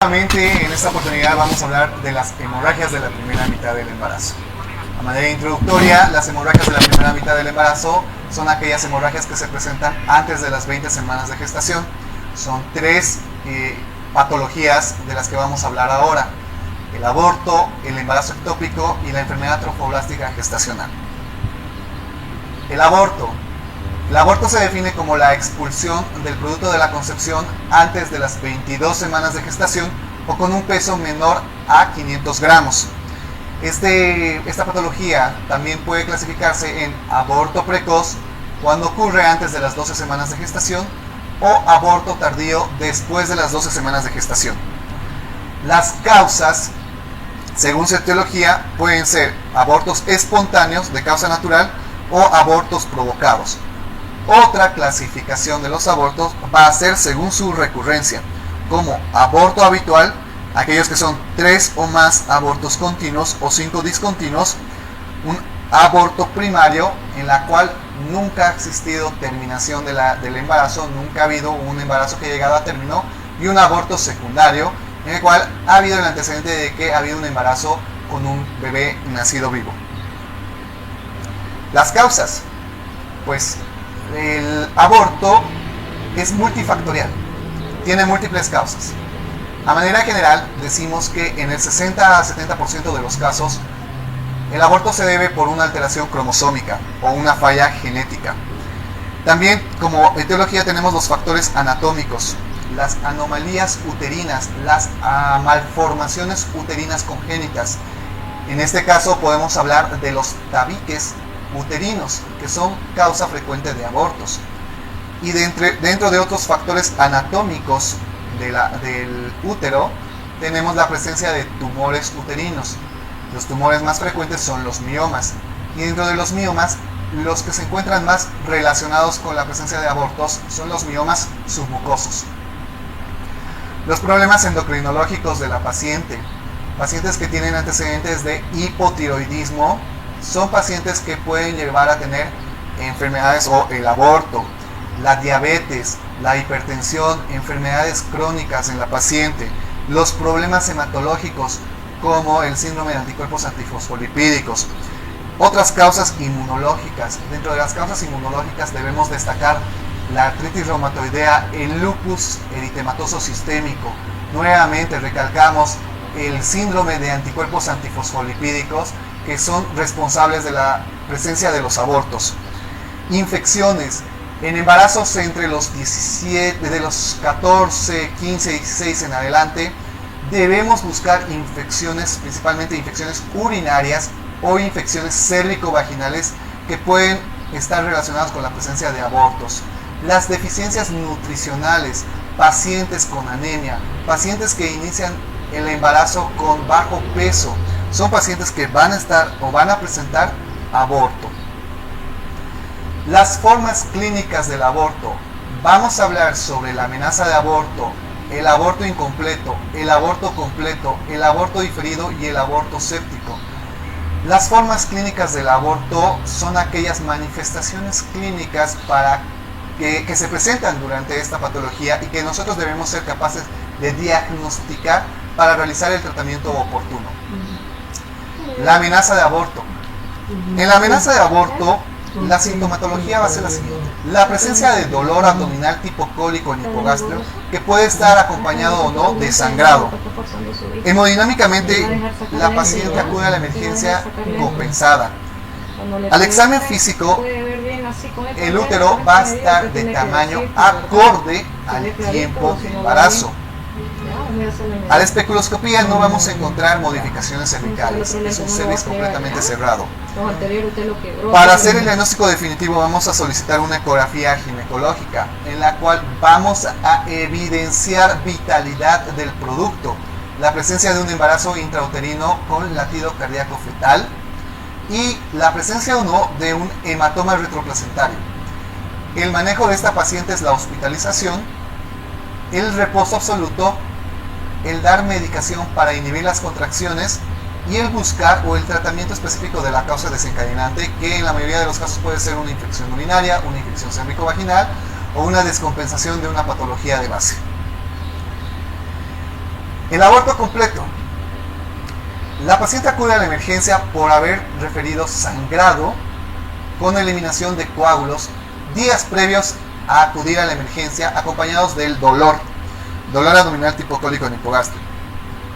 Nuevamente, en esta oportunidad vamos a hablar de las hemorragias de la primera mitad del embarazo. A manera introductoria, las hemorragias de la primera mitad del embarazo son aquellas hemorragias que se presentan antes de las 20 semanas de gestación. Son tres patologías de las que vamos a hablar ahora: el aborto, el embarazo ectópico y la enfermedad trofoblástica gestacional. El aborto. El aborto se define como la expulsión del producto de la concepción antes de las 22 semanas de gestación o con un peso menor a 500 gramos. Esta patología también puede clasificarse en aborto precoz cuando ocurre antes de las 12 semanas de gestación o aborto tardío después de las 12 semanas de gestación. Las causas, según su etiología, pueden ser abortos espontáneos de causa natural o abortos provocados. Otra clasificación de los abortos va a ser según su recurrencia, como aborto habitual, aquellos que son 3 o más abortos continuos o 5 discontinuos; un aborto primario, en la cual nunca ha existido terminación del embarazo, nunca ha habido un embarazo que ha llegado a término; y un aborto secundario, en el cual ha habido el antecedente de que ha habido un embarazo con un bebé nacido vivo. Las causas, pues el aborto es multifactorial, tiene múltiples causas. A manera general, decimos que en el 60 a 70% de los casos, el aborto se debe por una alteración cromosómica o una falla genética. También, como etiología, tenemos los factores anatómicos, las anomalías uterinas, las malformaciones uterinas congénitas. En este caso podemos hablar de los tabiques uterinos, que son causa frecuente de abortos. Y dentro de otros factores anatómicos del útero, tenemos la presencia de tumores uterinos. Los tumores más frecuentes son los miomas, y dentro de los miomas, los que se encuentran más relacionados con la presencia de abortos son los miomas submucosos. Los problemas endocrinológicos de la paciente. Pacientes que tienen antecedentes de hipotiroidismo son pacientes que pueden llevar a tener enfermedades o el aborto, la diabetes, la hipertensión, enfermedades crónicas en la paciente, los problemas hematológicos como el síndrome de anticuerpos antifosfolipídicos. Otras causas inmunológicas. Dentro de las causas inmunológicas debemos destacar la artritis reumatoidea, el lupus eritematoso sistémico. Nuevamente recalcamos el síndrome de anticuerpos antifosfolipídicos, que son responsables de la presencia de los abortos. Infecciones. En embarazos entre los 14, 15, 16 en adelante, debemos buscar infecciones, principalmente infecciones urinarias o infecciones cérvico-vaginales, que pueden estar relacionadas con la presencia de abortos. Las deficiencias nutricionales, pacientes con anemia, pacientes que inician el embarazo con bajo peso, son pacientes que van a estar o van a presentar aborto. Las formas clínicas del aborto. Vamos a hablar sobre la amenaza de aborto, el aborto incompleto, el aborto completo, el aborto diferido y el aborto séptico. Las formas clínicas del aborto son aquellas manifestaciones clínicas que se presentan durante esta patología y que nosotros debemos ser capaces de diagnosticar para realizar el tratamiento oportuno. La amenaza de aborto. En la amenaza de aborto, la sintomatología va a ser la siguiente: la presencia de dolor abdominal tipo cólico en hipogastrio, que puede estar acompañado o no de sangrado. Hemodinámicamente, la paciente acude a la emergencia compensada. Al examen físico, el útero va a estar de tamaño acorde al tiempo de embarazo. A la especuloscopía no vamos a encontrar modificaciones cervicales, es un cervix completamente cerrado. Para hacer el diagnóstico definitivo vamos a solicitar una ecografía ginecológica, en la cual vamos a evidenciar vitalidad del producto, la presencia de un embarazo intrauterino con latido cardíaco fetal y la presencia o no de un hematoma retroplacentario. El manejo de esta paciente es la hospitalización, el reposo absoluto, el dar medicación para inhibir las contracciones y el buscar o el tratamiento específico de la causa desencadenante, que en la mayoría de los casos puede ser una infección urinaria, una infección cérvico-vaginal o una descompensación de una patología de base. El aborto completo. La paciente acude a la emergencia por haber referido sangrado con eliminación de coágulos días previos a acudir a la emergencia, acompañados del dolor abdominal tipo cólico en hipogástrico.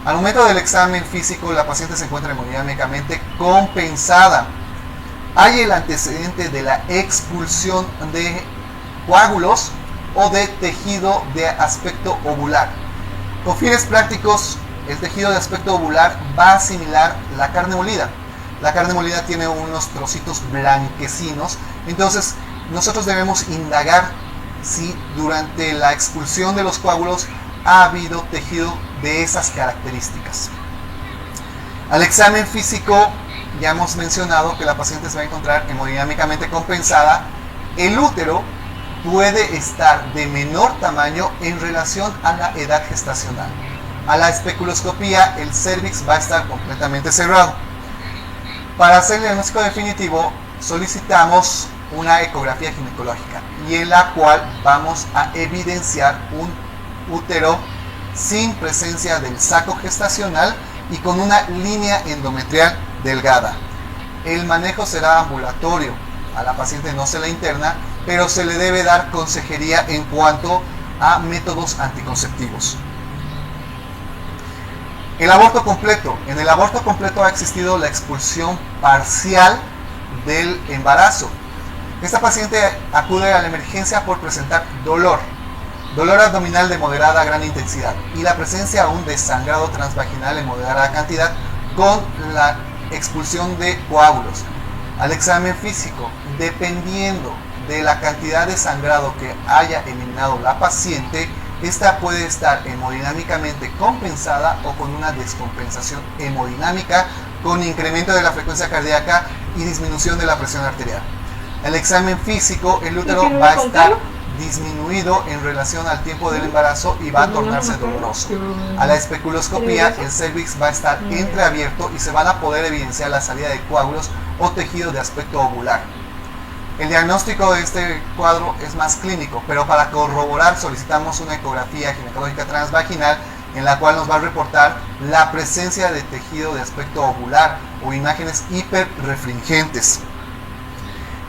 Al momento del examen físico, la paciente se encuentra hemodinámicamente compensada. Hay el antecedente de la expulsión de coágulos o de tejido de aspecto ovular. Con fines prácticos, el tejido de aspecto ovular va a asimilar la carne molida. La carne molida tiene unos trocitos blanquecinos, entonces nosotros debemos indagar si durante la expulsión de los coágulos ha habido tejido de esas características. Al examen físico ya hemos mencionado que la paciente se va a encontrar hemodinámicamente compensada. El útero puede estar de menor tamaño en relación a la edad gestacional. A la especuloscopía, el cérvix va a estar completamente cerrado. Para hacer el diagnóstico definitivo, solicitamos una ecografía ginecológica y en la cual vamos a evidenciar un útero sin presencia del saco gestacional y con una línea endometrial delgada. El manejo será ambulatorio. A la paciente no se la interna, pero se le debe dar consejería en cuanto a métodos anticonceptivos. El aborto completo. En el aborto completo ha existido la expulsión parcial del embarazo. Esta paciente acude a la emergencia por presentar dolor abdominal de moderada a gran intensidad y la presencia aún de sangrado transvaginal en moderada cantidad con la expulsión de coágulos. Al examen físico, dependiendo de la cantidad de sangrado que haya eliminado la paciente, esta puede estar hemodinámicamente compensada o con una descompensación hemodinámica con incremento de la frecuencia cardíaca y disminución de la presión arterial. El examen físico, el útero va a estar disminuido en relación al tiempo del embarazo y va a tornarse doloroso. A la especuloscopía, el cérvix va a estar entreabierto y se van a poder evidenciar la salida de coágulos o tejido de aspecto ovular. El diagnóstico de este cuadro es más clínico, pero para corroborar solicitamos una ecografía ginecológica transvaginal en la cual nos va a reportar la presencia de tejido de aspecto ovular o imágenes hiperrefringentes.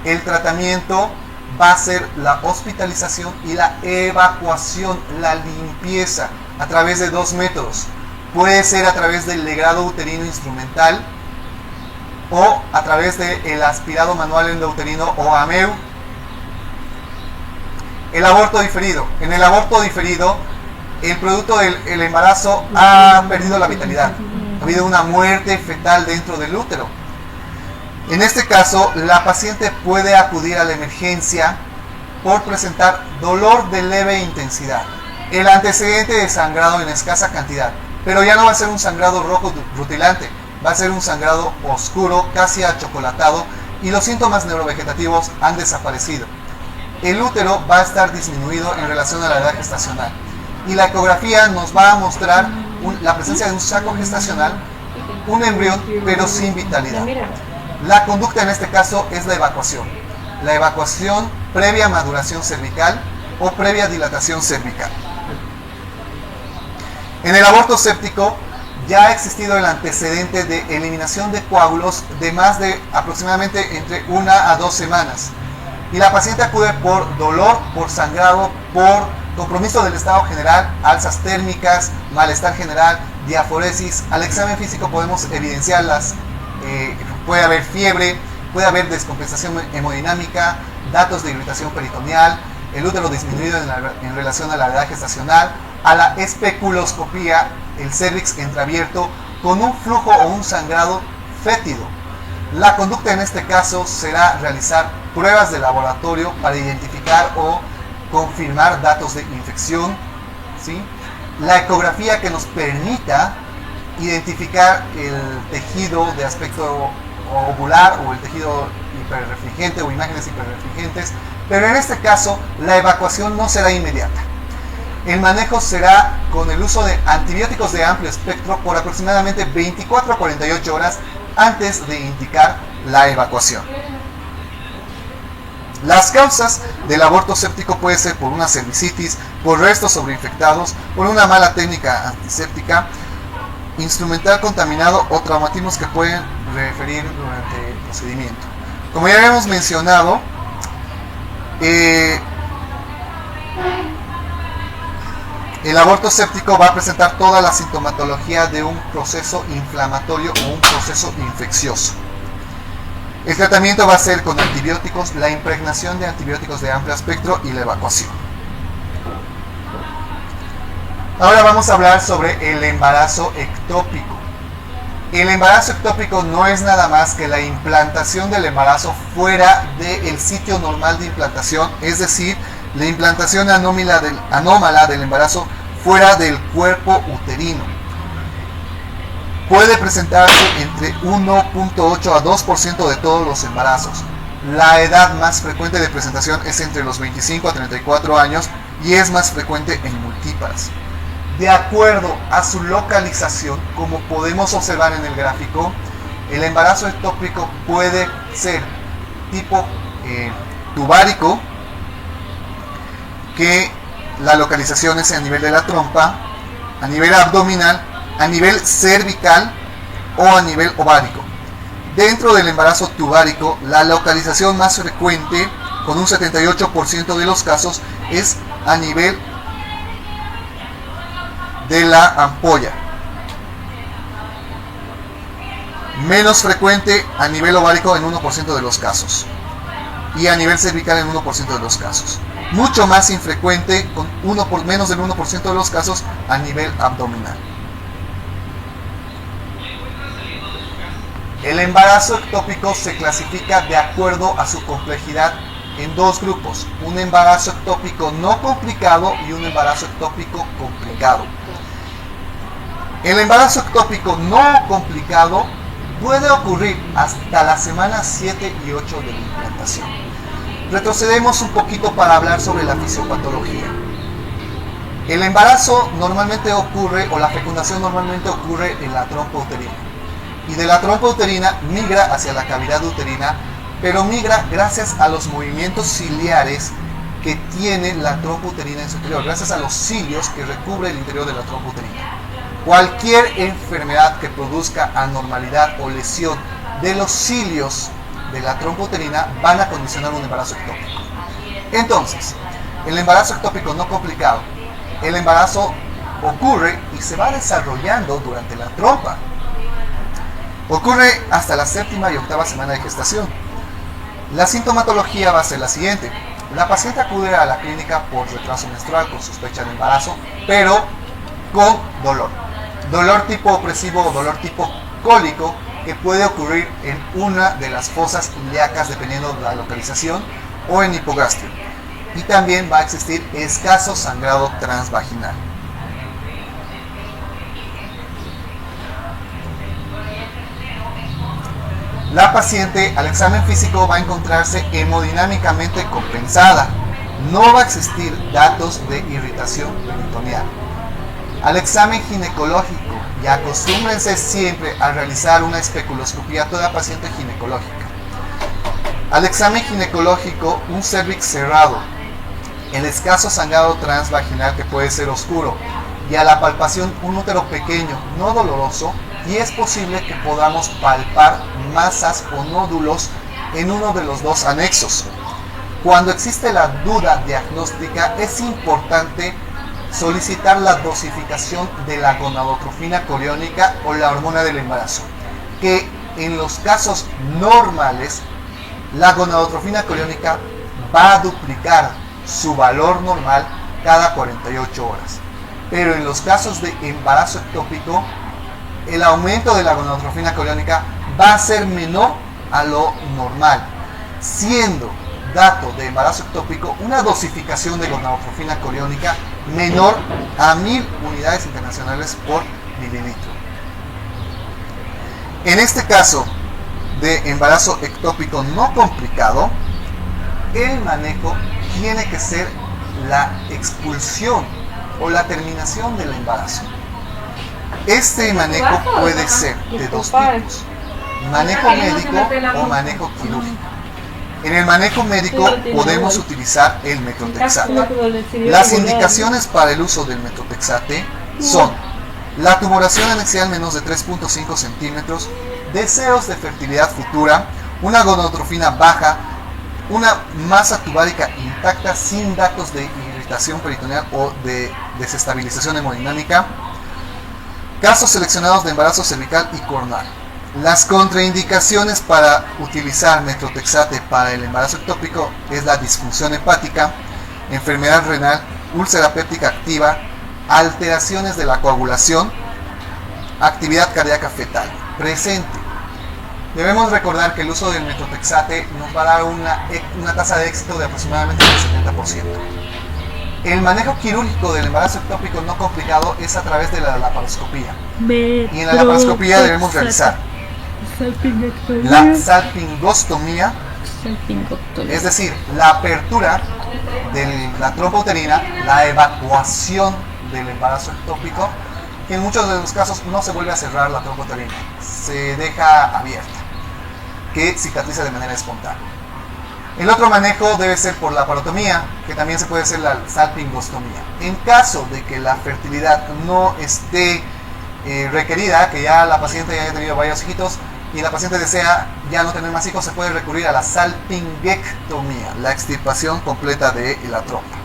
El tratamiento va a ser la hospitalización y la evacuación, la limpieza a través de dos métodos. Puede ser a través del legrado uterino instrumental o a través del aspirado manual endouterino o AMEU. El aborto diferido. En el aborto diferido, el producto del embarazo ha perdido la vitalidad. Ha habido una muerte fetal dentro del útero. En este caso, la paciente puede acudir a la emergencia por presentar dolor de leve intensidad, el antecedente de sangrado en escasa cantidad, pero ya no va a ser un sangrado rojo rutilante, va a ser un sangrado oscuro, casi achocolatado, y los síntomas neurovegetativos han desaparecido. El útero va a estar disminuido en relación a la edad gestacional, y la ecografía nos va a mostrar la presencia de un saco gestacional, un embrión, pero sin vitalidad. La conducta en este caso es la evacuación. La evacuación previa a maduración cervical o previa dilatación cervical. En el aborto séptico ya ha existido el antecedente de eliminación de coágulos de más de aproximadamente entre 1 a 2 semanas. Y la paciente acude por dolor, por sangrado, por compromiso del estado general, alzas térmicas, malestar general, diaforesis. Al examen físico podemos evidenciarlas. Puede haber fiebre, puede haber descompensación hemodinámica, datos de irritación peritoneal, el útero disminuido en relación a la edad gestacional, a la especuloscopía, el cérvix entreabierto con un flujo o un sangrado fétido. La conducta en este caso será realizar pruebas de laboratorio para identificar o confirmar datos de infección, ¿sí? La ecografía que nos permita identificar el tejido de aspecto ovular o el tejido hiperrefringente o imágenes hiperrefringentes, pero en este caso la evacuación no será inmediata. El manejo será con el uso de antibióticos de amplio espectro por aproximadamente 24 a 48 horas antes de indicar la evacuación. Las causas del aborto séptico puede ser por una cervicitis, por restos sobreinfectados, por una mala técnica antiséptica, instrumental contaminado o traumatismos que pueden referir durante el procedimiento. Como ya habíamos mencionado, el aborto séptico va a presentar toda la sintomatología de un proceso inflamatorio o un proceso infeccioso. El tratamiento va a ser con antibióticos, la impregnación de antibióticos de amplio espectro y la evacuación. Ahora vamos a hablar sobre el embarazo ectópico. El embarazo ectópico no es nada más que la implantación del embarazo fuera del sitio normal de implantación, es decir, la implantación anómala del embarazo fuera del cuerpo uterino. Puede presentarse entre 1.8 a 2% de todos los embarazos. La edad más frecuente de presentación es entre los 25 a 34 años y es más frecuente en multíparas. De acuerdo a su localización, como podemos observar en el gráfico, el embarazo ectópico puede ser tipo tubárico, que la localización es a nivel de la trompa, a nivel abdominal, a nivel cervical o a nivel ovárico. Dentro del embarazo tubárico, la localización más frecuente, con un 78% de los casos, es a nivel de la ampolla. Menos frecuente a nivel ovárico en 1% de los casos. Y a nivel cervical en 1% de los casos. Mucho más infrecuente, con menos del 1% de los casos, a nivel abdominal. El embarazo ectópico se clasifica de acuerdo a su complejidad en dos grupos: un embarazo ectópico no complicado y un embarazo ectópico complicado. El embarazo ectópico no complicado puede ocurrir hasta la semana 7 y 8 de la implantación. Retrocedemos un poquito para hablar sobre la fisiopatología. El embarazo normalmente ocurre, o la fecundación normalmente ocurre en la trompa uterina. Y de la trompa uterina migra hacia la cavidad uterina, pero migra gracias a los movimientos ciliares que tiene la trompa uterina en su interior, gracias a los cilios que recubre el interior de la trompa uterina. Cualquier enfermedad que produzca anormalidad o lesión de los cilios de la trompa uterina van a condicionar un embarazo ectópico. Entonces, el embarazo ectópico no complicado, el embarazo ocurre y se va desarrollando durante la trompa. Ocurre hasta la 7ª y 8ª semana de gestación. La sintomatología va a ser la siguiente: la paciente acude a la clínica por retraso menstrual con sospecha de embarazo, pero con dolor. Dolor tipo opresivo o dolor tipo cólico, que puede ocurrir en una de las fosas ilíacas dependiendo de la localización, o en hipogastrio. Y también va a existir escaso sangrado transvaginal. La paciente al examen físico va a encontrarse hemodinámicamente compensada. No va a existir datos de irritación peritoneal. Al examen ginecológico, y acostúmbrense siempre a realizar una especuloscopía a toda paciente ginecológica. Al examen ginecológico, un cervix cerrado, el escaso sangrado transvaginal que puede ser oscuro, y a la palpación un útero pequeño, no doloroso, y es posible que podamos palpar masas o nódulos en uno de los dos anexos. Cuando existe la duda diagnóstica, es importante solicitar la dosificación de la gonadotrofina coriónica o la hormona del embarazo, que en los casos normales la gonadotrofina coriónica va a duplicar su valor normal cada 48 horas. Pero en los casos de embarazo ectópico, el aumento de la gonadotrofina coriónica va a ser menor a lo normal, siendo dato de embarazo ectópico una dosificación de gonadotrofina coriónica menor a 1000 unidades internacionales por mililitro. En este caso de embarazo ectópico no complicado, el manejo tiene que ser la expulsión o la terminación del embarazo. Este manejo puede ser de dos tipos: manejo médico o manejo quirúrgico. En el manejo médico podemos utilizar el metotrexate. Las indicaciones para el uso del metotrexate son la tumoración anexial menos de 3.5 centímetros, deseos de fertilidad futura, una gonotrofina baja, una masa tubárica intacta sin datos de irritación peritoneal o de desestabilización hemodinámica, casos seleccionados de embarazo cervical y coronar. Las contraindicaciones para utilizar metotrexate para el embarazo ectópico es la disfunción hepática, enfermedad renal, úlcera péptica activa, alteraciones de la coagulación, actividad cardíaca fetal presente. Debemos recordar que el uso del metotrexate nos va a dar una tasa de éxito de aproximadamente el 70%. El manejo quirúrgico del embarazo ectópico no complicado es a través de la laparoscopía. Y en la laparoscopía debemos realizar la salpingostomía, es decir, la apertura de la trompa uterina, la evacuación del embarazo ectópico, que en muchos de los casos no se vuelve a cerrar la trompa uterina, se deja abierta, que cicatriza de manera espontánea. El otro manejo debe ser por la parotomía, que también se puede hacer la salpingostomía. En caso de que la fertilidad no esté requerida, que ya la paciente ya haya tenido varios hijitos y la paciente desea ya no tener más hijos, se puede recurrir a la salpingectomía, la extirpación completa de la trompa.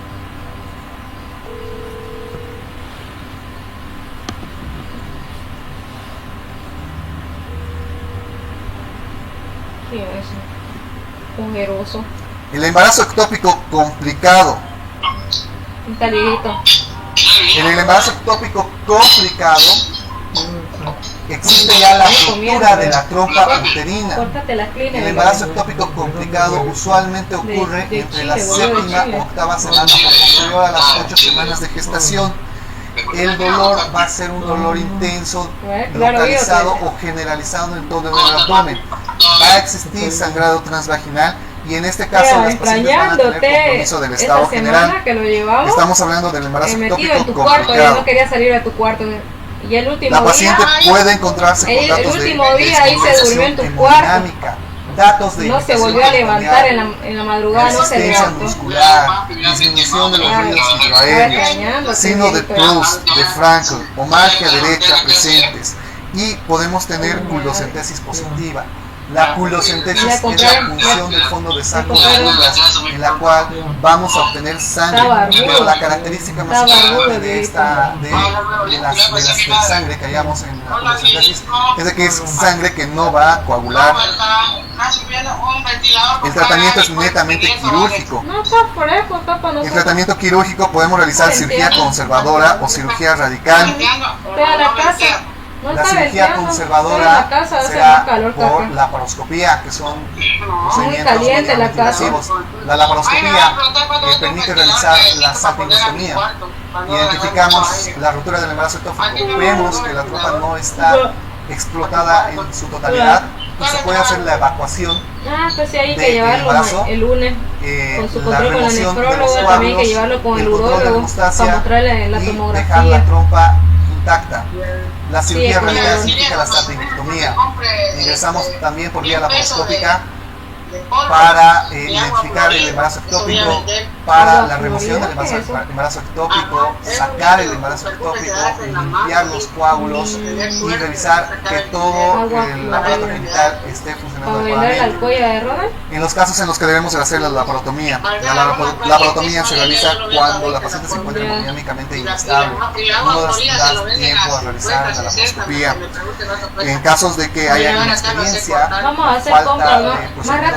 ¿Qué es? Ojeroso. El embarazo ectópico complicado. Un taliguito. En el embarazo ectópico complicado existe ya la ruptura de la trompa uterina. El embarazo ectópico complicado usualmente ocurre entre la séptima y octava semana, posterior a las 8 semanas de gestación. El dolor va a ser un dolor intenso, localizado o generalizado en todo el abdomen. Va a existir sangrado transvaginal y en este caso las pacientes van a tener compromiso del estado general. Estamos hablando del embarazo ectópico complicado. No quería salir a tu cuarto. Y el último la paciente puede encontrarse con datos de descompensación hemodinámica, datos de no se volvió a levantar en la madrugada, no se levantó. muscular, disminución de los ruidos intraéreos, signo de Proust, de Frankl, omalgia derecha presentes, y podemos tener culocentesis positiva. La culocentesis es la punción del fondo de saco de arrugas, en la cual vamos a obtener sangre, pero la característica más importante de la sangre que hallamos en la culocentesis es de que es sangre que no va a coagular. El tratamiento es netamente quirúrgico. El tratamiento quirúrgico podemos realizar cirugía conservadora o cirugía radical. La cirugía conservadora será por laparoscopía, que son procedimientos muy invasivos. La laparoscopía permite realizar la salpingostomía. Identificamos la ruptura del embarazo ectópico, vemos que la trompa no está explotada en su totalidad y se puede hacer la evacuación del embarazo, el lunes, con su control con el nefrólogo, también hay que llevarlo con el urólogo para mostrarle la tomografía y dejar la trompa intacta. La cirugía radical significa la salpingectomía. Ingresamos también por vía laparoscópica para identificar el embarazo ectópico, para la remoción del embarazo ectópico, sacar el embarazo ectópico, limpiar los coágulos y revisar que todo el aparato genital esté funcionando adecuadamente. En los casos en los que debemos hacer la laparotomía, la laparotomía se realiza cuando la paciente se encuentra hemodinámicamente inestable. No da tiempo a realizar la laparoscopía. En casos de que haya inexperiencia, falta de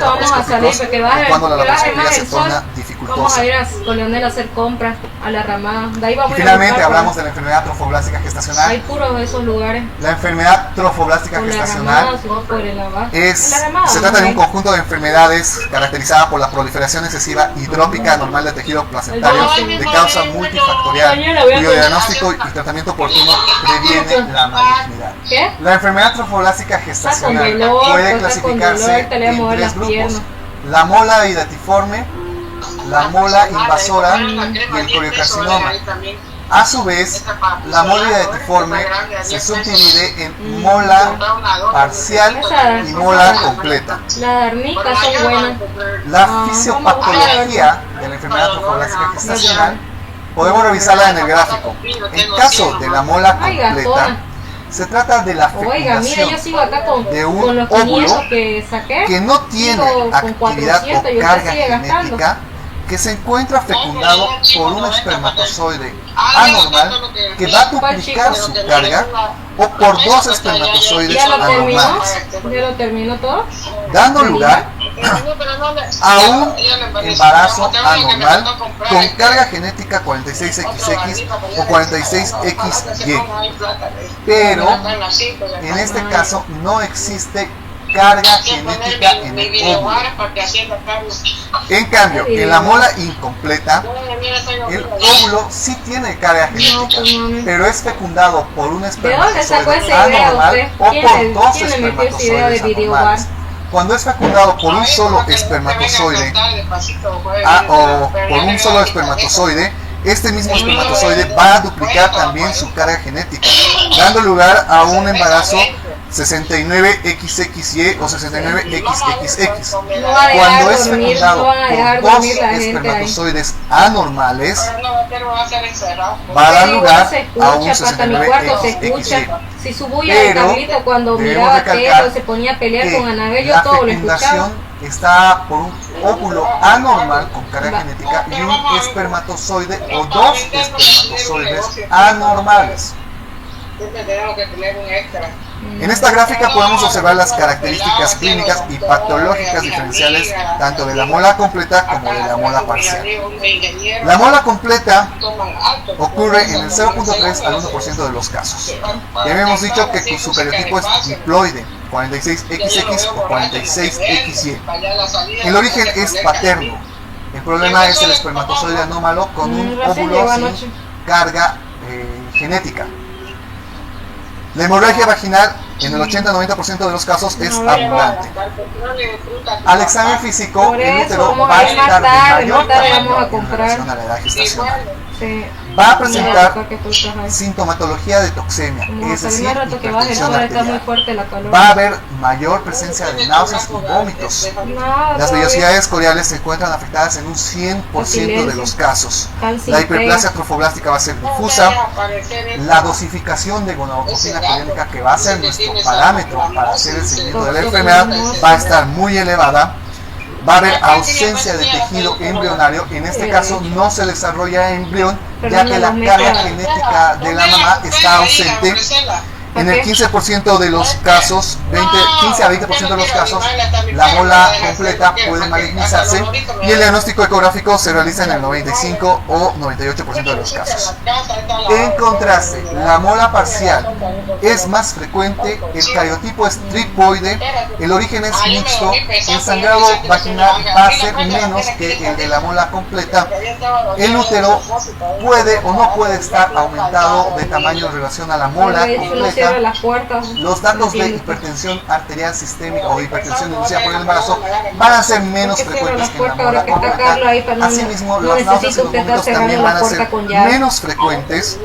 vamos a salir porque cuando la laparoscopía se torna dificultosa. Vamos a ir con Leonel a hacer compras a la ramada. De ahí vamos y finalmente hablamos de la enfermedad trofoblástica gestacional. Hay puros de esos lugares. La enfermedad trofoblástica gestacional se trata de un conjunto de enfermedades caracterizada por la proliferación excesiva hidrópica anormal de tejido placentario de causa multifactorial, cuyo diagnóstico y tratamiento oportuno previene la malignidad. La enfermedad trofoblástica gestacional puede clasificarse en 3 grupos: la mola hidatiforme, la mola invasora y el coriocarcinoma. A su vez, la mola dietiforme se subdivide en mola parcial y mola completa. Las arnicas son buenas. La fisiopatología de la enfermedad trofoblástica gestacional podemos revisarla en el gráfico. En caso de la mola completa, se trata de la Oiga, mire, yo sigo acá de con un los 500 óvulo que saqué. que no tiene Sigo con actividad 400 y o usted carga sigue gastando. genética, que se encuentra fecundado por un espermatozoide anormal que va a duplicar su carga, o por dos espermatozoides ¿Ya lo terminó? anormales, ¿Ya lo terminó todo? dando lugar a un embarazo anormal con carga genética 46XX o 46XY. Pero en este caso no existe carga genética en el óvulo. En cambio, en la mola incompleta, el óvulo sí tiene carga genética, pero es fecundado por un ¿De dónde sacó espermatozoide esa idea anormal usted? o por dos ¿Quién le metió esa idea de espermatozoides videobar? anormales. Cuando es fecundado por un solo espermatozoide o por un solo espermatozoide, este mismo espermatozoide va a duplicar también su carga genética, dando lugar a un embarazo 69XXY o 69XXX. No va a dejar Cuando es dormir, fecundado no van a dejar por dos dormir la gente ahí. espermatozoides anormales, va a Te dar digo, lugar se a un escucha, hasta mi cuarto se 69XXY. escucha. Si su bulla de Pero Carlito cuando debemos miraba recalcar tele o se ponía a pelear que con Anabel, yo la todo lo escuchaba. fecundación está por un óvulo anormal con carga Va. genética y un espermatozoide o dos espermatozoides anormales. En esta gráfica podemos observar las características clínicas y patológicas diferenciales tanto de la mola completa como de la mola parcial. La mola completa ocurre en el 0.3 al 1% de los casos. Ya habíamos dicho que su cariotipo es diploide, 46XX o 46XY. El origen es paterno. El problema es el espermatozoide anómalo con un Recién óvulo llegó sin anoche. carga genética. La hemorragia vaginal en el 80-90% de los casos es abundante. Al examen físico, Por el eso, útero vamos va a a ir más estar de tarde, mayor más tarde tamaño vamos a en comprar. relación a la edad gestacional. Sí. Va a presentar Mira, que tú estás ahí. sintomatología de toxemia, Como es hasta el decir, más rato que baje, hipertensión ahora está muy arterial. fuerte la calor. Va a haber mayor presencia de náuseas y vómitos. Nada, Las todavía. vellosidades coriales se encuentran afectadas en un 100% de los casos. Calcio La y hiperplasia pega. trofoblástica va a ser difusa. La dosificación de gonadotropina coriánica, que va a ser nuestro parámetro para hacer el seguimiento de la enfermedad, va a estar muy elevada. Va a haber ausencia de tejido embrionario. En este caso no se desarrolla embrión, ya que la carga genética de la mamá está ausente. En el 15% de los casos, 15 a 20% de los casos, la mola completa puede malignizarse y el diagnóstico ecográfico se realiza en el 95 o 98% de los casos. En contraste, la mola parcial es más frecuente, el cariotipo es tripoide, el origen es mixto, el sangrado vaginal va a ser menos que el de la mola completa, el útero puede o no puede estar aumentado de tamaño en relación a la mola Uno completa. cierra las puertas. Los datos de Entiendo. hipertensión arterial sistémica o hipertensión inducida por el embarazo van a ser menos ¿Por qué cierra frecuentes las que en la puertas ahora mola que está completa. Carlos ahí para no- Asimismo, no las náuseas y necesito los que estar vómitos también cerrando van la a ser puerta con llave? menos frecuentes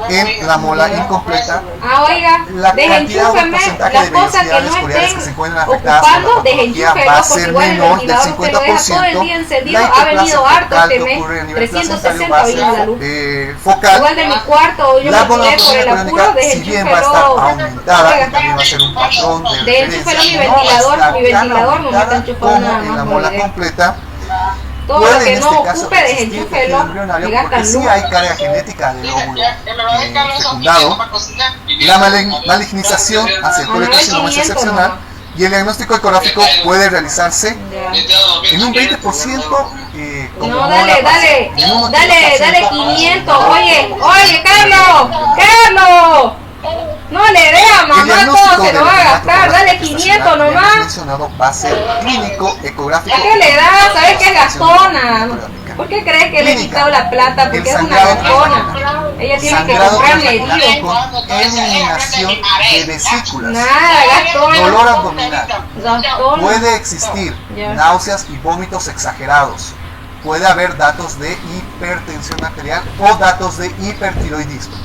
en la mola incompleta. Ah, oiga, La cantidad o desenchúfeme porcentaje las de cosas que vellosidades no coriales que se estén encuentran afectadas por la ocupando, patología desenchúfelo, va a porque ser igual el menor del ventilador usted lo deja todo el 50%. día encendido. La Ha venido hiperplasia harto fecal este que mes, ocurre a nivel placentario 360 va a vino la luz. ser focal. Igual de mi cuarto, yo La me tiré por gonadotropina el apuro, coriánica, si bien va a estar desenchúfelo. aumentada, Oiga, y también va a ser un patrón de desenchúfelo mi referencia, no va a ventilador, estar mi tan ventilador no me está aumentada enchufando como nada en más, la me mola olvidé. completa. Todo Puede lo que en no este caso ocupe, existir tejido desenchúfelo, embrionario me gastan porque sí luz. hay carga genética del óvulo fecundado. La malignización hacia el colecarcinoma es 500 excepcional nomás. y el diagnóstico ecográfico puede realizarse Ya. en un 20% como No, mola dale, parcial. En un dale 80% 500. como Oye, Carlos. No le dé a el mamá, diagnóstico todo se de lo va a la gastar. Dale 500 que hemos nomás. mencionado va a ser clínico, ecográfico. ¿Qué le da? ¿Sabes qué es gastona? Ecográfica. ¿Por qué crees que le he Clínica. quitado la plata? El Porque es una sangrado gastona. Ella tiene que sangrado comprar transvaginal medido. con eliminación de vesículas, Nada, gastona. dolor abdominal. Gastona. Puede existir Ya. náuseas y vómitos exagerados. puede haber datos de hipertensión arterial o datos de hipertiroidismo.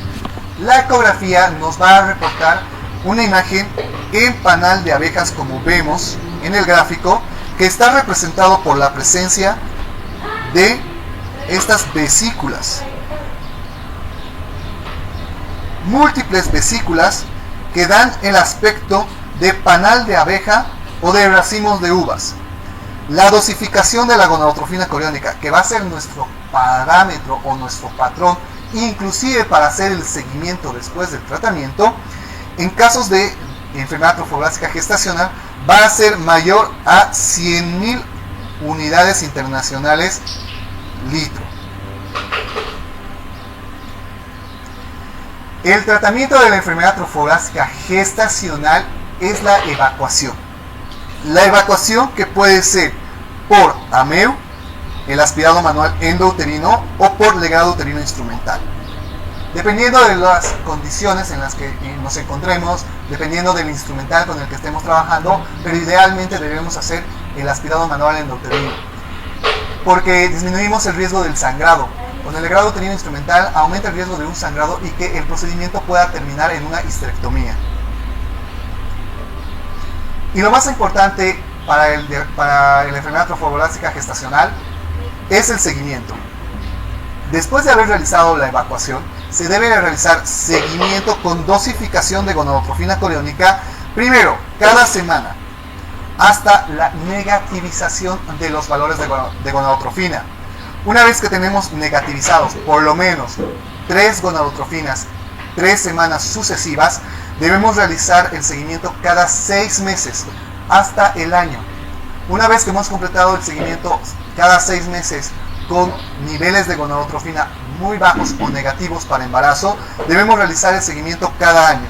La ecografía nos va a reportar una imagen en panal de abejas, como vemos en el gráfico, que está representado por la presencia de estas vesículas, múltiples vesículas que dan el aspecto de panal de abeja o de racimos de uvas. La dosificación de la gonadotrofina coriónica, que va a ser nuestro parámetro o nuestro patrón, inclusive para hacer el seguimiento después del tratamiento, en casos de enfermedad trofoblásica gestacional, va a ser mayor a 100.000 unidades internacionales litro. El tratamiento de la enfermedad trofoblásica gestacional es la evacuación. La evacuación, que puede ser por AMEU, el aspirado manual endouterino, o por legrado uterino instrumental. Dependiendo de las condiciones en las que nos encontremos, dependiendo del instrumental con el que estemos trabajando, pero idealmente debemos hacer el aspirado manual endouterino, porque disminuimos el riesgo del sangrado. Con el legrado uterino instrumental aumenta el riesgo de un sangrado y que el procedimiento pueda terminar en una histerectomía. Y lo más importante para la enfermedad trofoblásica gestacional es el seguimiento. Después de haber realizado la evacuación, se debe realizar seguimiento con dosificación de gonadotrofina coriónica, primero cada semana, hasta la negativización de los valores de gonadotrofina. Una vez que tenemos negativizados por lo menos 3 gonadotrofinas 3 semanas sucesivas, debemos realizar el seguimiento cada 6 meses hasta el año. Una vez que hemos completado el seguimiento cada 6 meses con niveles de gonadotrofina muy bajos o negativos para embarazo, debemos realizar el seguimiento cada año.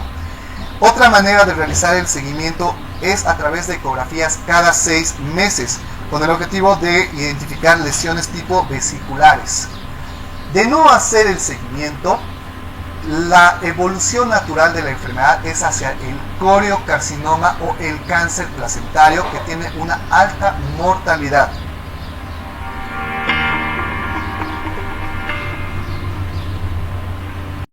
Otra manera de realizar el seguimiento es a través de ecografías cada 6 meses, con el objetivo de identificar lesiones tipo vesiculares. De no hacer el seguimiento, la evolución natural de la enfermedad es hacia el coriocarcinoma o el cáncer placentario, que tiene una alta mortalidad.